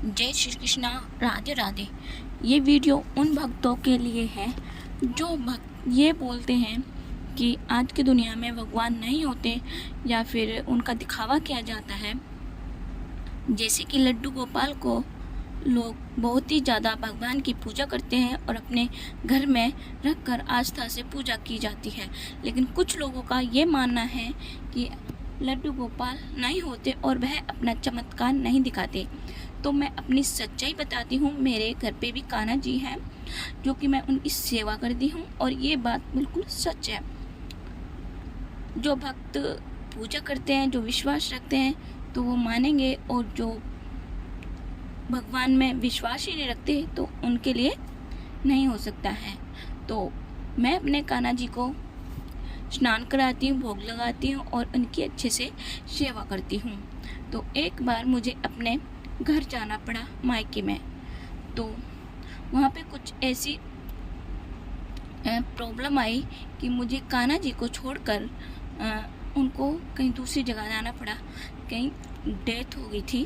जय श्री कृष्णा, राधे राधे। ये वीडियो उन भक्तों के लिए है जो भक्त ये बोलते हैं कि आज की दुनिया में भगवान नहीं होते या फिर उनका दिखावा किया जाता है। जैसे कि लड्डू गोपाल को लोग बहुत ही ज़्यादा भगवान की पूजा करते हैं और अपने घर में रखकर आस्था से पूजा की जाती है, लेकिन कुछ लोगों का ये मानना है कि लड्डू गोपाल नहीं होते और वह अपना चमत्कार नहीं दिखाते। तो मैं अपनी सच्चाई बताती हूँ। मेरे घर पे भी कान्हा जी हैं जो कि मैं उनकी सेवा करती हूँ और ये बात बिल्कुल सच है। जो भक्त पूजा करते हैं, जो विश्वास रखते हैं तो वो मानेंगे, और जो भगवान में विश्वास ही नहीं रखते तो उनके लिए नहीं हो सकता है। तो मैं अपने कान्हा जी को स्नान कराती हूँ, भोग लगाती हूँ और उनकी अच्छे से सेवा करती हूँ। तो एक बार मुझे अपने घर जाना पड़ा मायके में, तो वहाँ पे कुछ ऐसी प्रॉब्लम आई कि मुझे कान्हा जी को छोड़कर उनको कहीं दूसरी जगह जाना पड़ा। कहीं डेथ हो गई थी,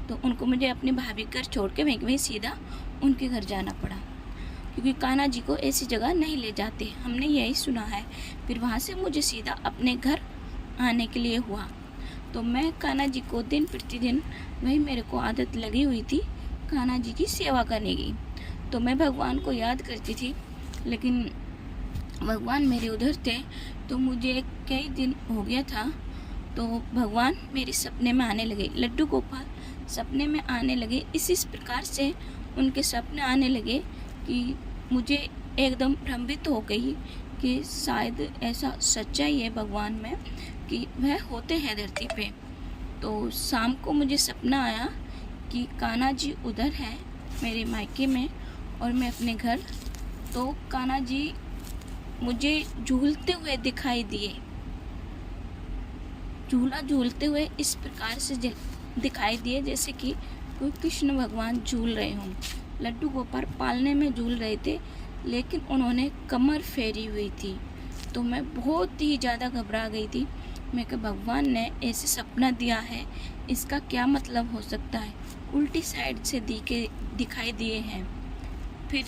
तो उनको मुझे अपनी भाभी घर छोड़ के वहीं सीधा उनके घर जाना पड़ा, क्योंकि कान्हा जी को ऐसी जगह नहीं ले जाते, हमने यही सुना है। फिर वहाँ से मुझे सीधा अपने घर आने के लिए हुआ। तो मैं कान्हा जी को दिन प्रतिदिन, वही मेरे को आदत लगी हुई थी कान्हा जी की सेवा करने की। तो मैं भगवान को याद करती थी, लेकिन भगवान मेरे उधर थे। तो मुझे कई दिन हो गया था, तो भगवान मेरे सपने में आने लगे, लड्डू गोपाल सपने में आने लगे। इस प्रकार से उनके सपने आने लगे कि मुझे एकदम भ्रमित हो गई कि शायद ऐसा सच्चाई है भगवान में कि वह होते हैं धरती पे। तो शाम को मुझे सपना आया कि कान्हा जी उधर हैं मेरे मायके में और मैं अपने घर। तो कान्हा जी मुझे झूलते हुए दिखाई दिए, झूला झूलते हुए इस प्रकार से दिखाई दिए जैसे कि कोई कृष्ण भगवान झूल रहे हों। लड्डू गोपाल पालने में झूल रहे थे, लेकिन उन्होंने कमर फेरी हुई थी। तो मैं बहुत ही ज़्यादा घबरा गई थी। मैं कि भगवान ने ऐसे सपना दिया है, इसका क्या मतलब हो सकता है। उल्टी साइड से दिखाई दिए हैं। फिर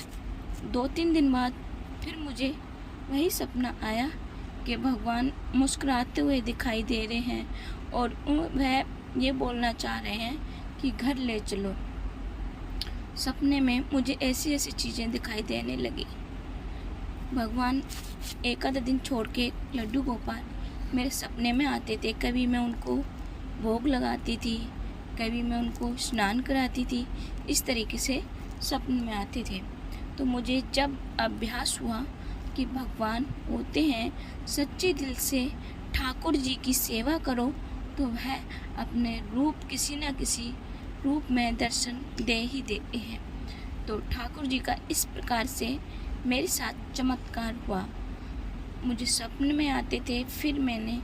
2-3 दिन बाद फिर मुझे वही सपना आया कि भगवान मुस्कुराते हुए दिखाई दे रहे हैं और वह ये बोलना चाह रहे हैं कि घर ले चलो। सपने में मुझे ऐसी ऐसी चीज़ें दिखाई देने लगी। भगवान एक आधा दिन छोड़ के लड्डू गोपाल मेरे सपने में आते थे। कभी मैं उनको भोग लगाती थी, कभी मैं उनको स्नान कराती थी। इस तरीके से सपने में आते थे। तो मुझे जब अभ्यास हुआ कि भगवान होते हैं, सच्चे दिल से ठाकुर जी की सेवा करो तो वह अपने रूप किसी न किसी रूप में दर्शन दे ही देते हैं। तो ठाकुर जी का इस प्रकार से मेरे साथ चमत्कार हुआ। मुझे सपने में आते थे। फिर मैंने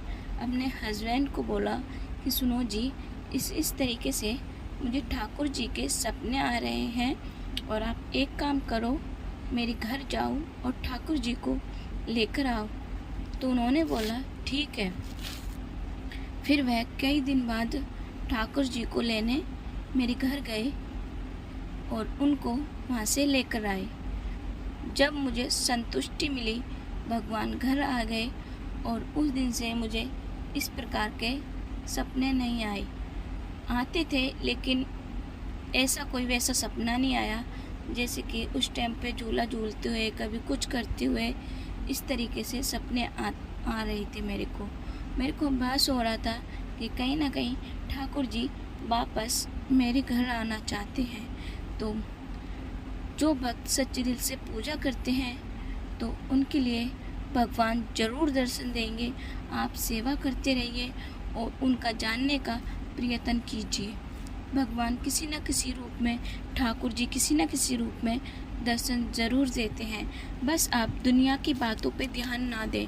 अपने हस्बैंड को बोला कि सुनो जी, इस तरीके से मुझे ठाकुर जी के सपने आ रहे हैं और आप एक काम करो, मेरे घर जाओ और ठाकुर जी को लेकर आओ। तो उन्होंने बोला ठीक है। फिर वह कई दिन बाद ठाकुर जी को लेने मेरे घर गए और उनको वहाँ से लेकर आए। जब मुझे संतुष्टि मिली, भगवान घर आ गए और उस दिन से मुझे इस प्रकार के सपने नहीं आए। आते थे, लेकिन ऐसा कोई वैसा सपना नहीं आया जैसे कि उस टाइम पे झूला झूलते हुए, कभी कुछ करते हुए, इस तरीके से सपने आ रहे थे। मेरे को आभास हो रहा था कि कहीं ना कहीं ठाकुर जी वापस मेरे घर आना चाहते हैं। तो जो भक्त सच्चे दिल से पूजा करते हैं तो उनके लिए भगवान ज़रूर दर्शन देंगे। आप सेवा करते रहिए और उनका जानने का प्रयत्न कीजिए। भगवान किसी न किसी रूप में, ठाकुर जी किसी न किसी रूप में दर्शन ज़रूर देते हैं। बस आप दुनिया की बातों पे ध्यान ना दें।